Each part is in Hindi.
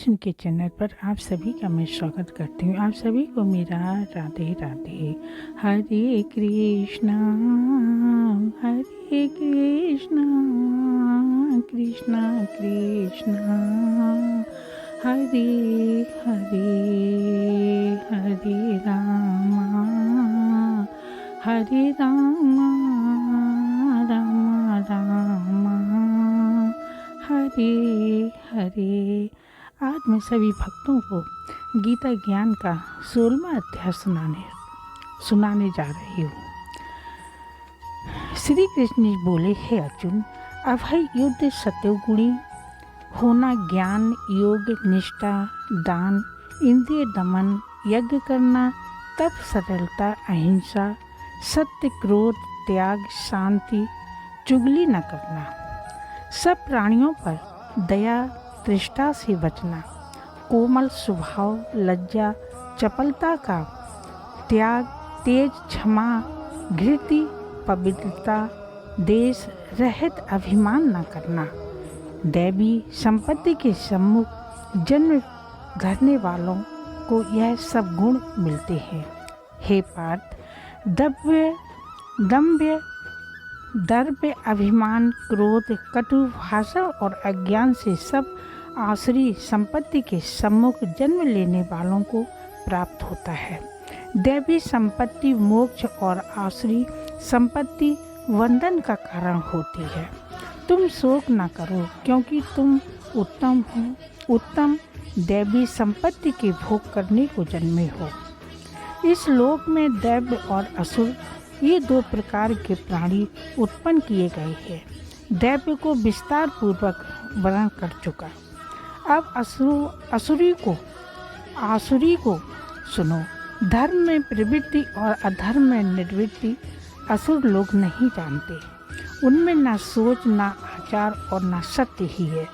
कृष्ण के चैनल पर आप सभी का मैं स्वागत करती हूँ। आप सभी को मेरा राधे राधे। हरे कृष्णा कृष्णा कृष्णा हरे हरे हरे रामा राम राम हरे हरे। आज मैं सभी भक्तों को गीता ज्ञान का 16वां अध्याय सुनाने जा रही हूँ। श्री कृष्ण जी बोले, हे अर्जुन, अभय युद्ध सत्योगुणी होना, ज्ञान योग निष्ठा दान इंद्रिय दमन यज्ञ करना तप सरलता अहिंसा सत्य क्रोध त्याग शांति चुगली न करना, सब प्राणियों पर दया तृष्णा से बचना, कोमल स्वभाव लज्जा चपलता का त्याग तेज क्षमा घृति पवित्रता देश रहित अभिमान न करना, दैवी संपत्ति के सम्मुख जन्म धरने वालों को यह सब गुण मिलते हैं। हे पार्थ, दम्भ दर्प अभिमान क्रोध कटु भाषा और अज्ञान से सब आसुरी संपत्ति के सम्मुख जन्म लेने वालों को प्राप्त होता है। दैवी संपत्ति मोक्ष और आसुरी संपत्ति वंदन का कारण होती है। तुम शोक न करो, क्योंकि तुम उत्तम हो, उत्तम दैवी संपत्ति के भोग करने को जन्मे हो। इस लोक में दैव और असुर ये दो प्रकार के प्राणी उत्पन्न किए गए हैं। दैव को विस्तार पूर्वक वर्णन कर चुका। अब आसुरी को सुनो। धर्म में प्रवृत्ति और अधर्म में निवृत्ति असुर लोग नहीं जानते। उनमें न सोच न आचार और न सत्य ही है।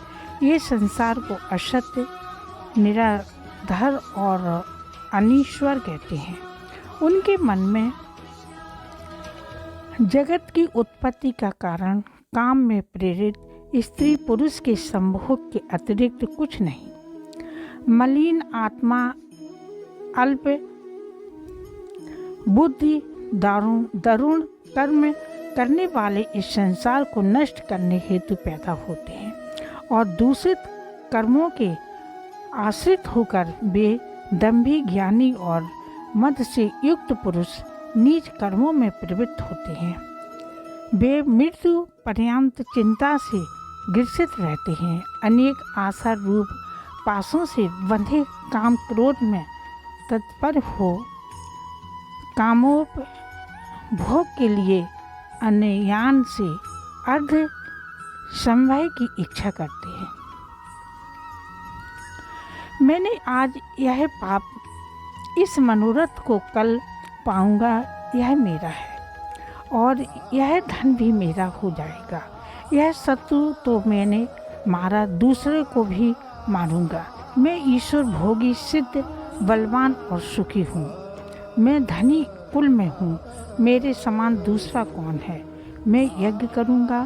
ये संसार को असत्य निराधार और अनीश्वर कहते हैं। उनके मन में जगत की उत्पत्ति का कारण काम में प्रेरित स्त्री पुरुष के संभोग के अतिरिक्त कुछ नहीं। मलिन आत्मा अल्प बुद्धि दारुण कर्म करने वाले इस संसार को नष्ट करने हेतु पैदा होते हैं और दूषित कर्मों के आश्रित होकर वे दंभी ज्ञानी और मद से युक्त पुरुष नीच कर्मों में प्रवृत्त होते हैं। वे मृत्यु पर्यंत चिंता से ग्रसित रहते हैं। अनेक आशा रूप पासों से बंधे काम क्रोध में तत्पर हो कामोपभोग के लिए अन्ययान से अर्ध समवाय की इच्छा करते हैं। मैंने आज यह पाप इस मनोरथ को कल पाऊंगा, यह मेरा है और यह धन भी मेरा हो जाएगा। यह शत्रु तो मैंने मारा, दूसरे को भी मारूंगा। मैं ईश्वर भोगी सिद्ध बलवान और सुखी हूँ। मैं धनी कुल में हूँ, मेरे समान दूसरा कौन है। मैं यज्ञ करूँगा,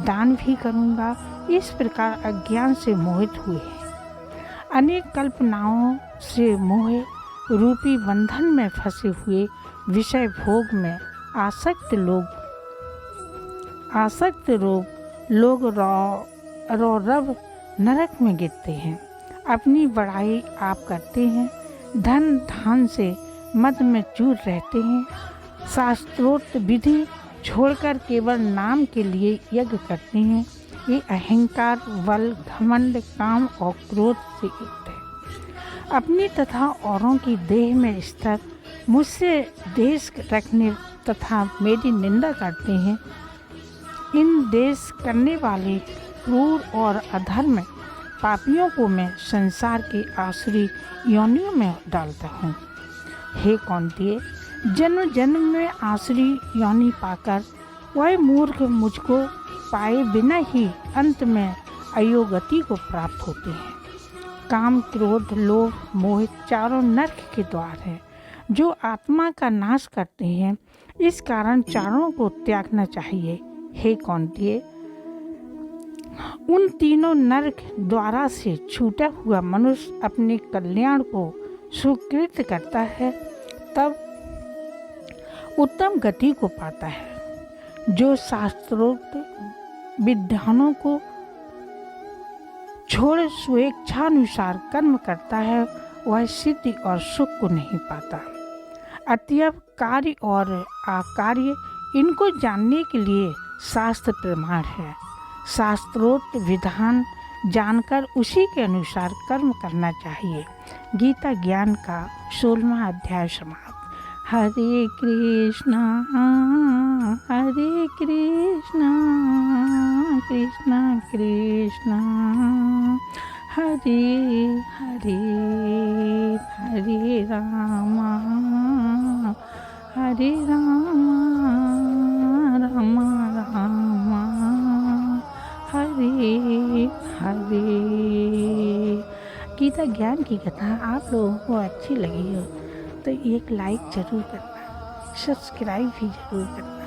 दान भी करूँगा। इस प्रकार अज्ञान से मोहित हुए हैं। अनेक कल्पनाओं से मोह रूपी बंधन में फंसे हुए विषय भोग में आसक्त लोग रौरव नरक में गिरते हैं। अपनी बड़ाई आप करते हैं, धन धान से मद में चूर रहते हैं। शास्त्रोक्त विधि छोड़कर केवल नाम के लिए यज्ञ करते हैं। ये अहंकार बल घमंड काम और क्रोध से युक्त है। अपनी तथा औरों की देह में स्थिर मुझसे देश रखने तथा मेरी निंदा करते हैं। इन देश करने वाले क्रूर और अधर्म पापियों को मैं संसार की आसुरी योनियों में डालता हूँ। हे कौंतेय, जन्म जन्म में आसुरी योनि पाकर वह मूर्ख मुझको पाए बिना ही अंत में अयोगति को प्राप्त होते हैं। काम क्रोध लोभ मोह चारों नरक के द्वार हैं, जो आत्मा का नाश करते हैं। इस कारण चारों को त्यागना चाहिए। हे कौंतेय, उन तीनों नरक द्वारा से छूटा हुआ मनुष्य अपने कल्याण को सुकृत करता है, तब उत्तम गति को पाता है। जो शास्त्रोक्त विधानों को छोड़ स्वेच्छानुसार कर्म करता है, वह सिद्धि और सुख को नहीं पाता। अतएव कार्य और अकार्य इनको जानने के लिए शास्त्र प्रमाण है। शास्त्रोक्त विधान जानकर उसी के अनुसार कर्म करना चाहिए। गीता ज्ञान का 16वां अध्याय समाप्त। हरे कृष्णा कृष्णा कृष्णा हरे हरे, हरे रामा रामा रामा हरे हरे। गीता ज्ञान की कथा आप लोगों को अच्छी लगी हो तो एक लाइक ज़रूर करना, सब्सक्राइब भी ज़रूर करना।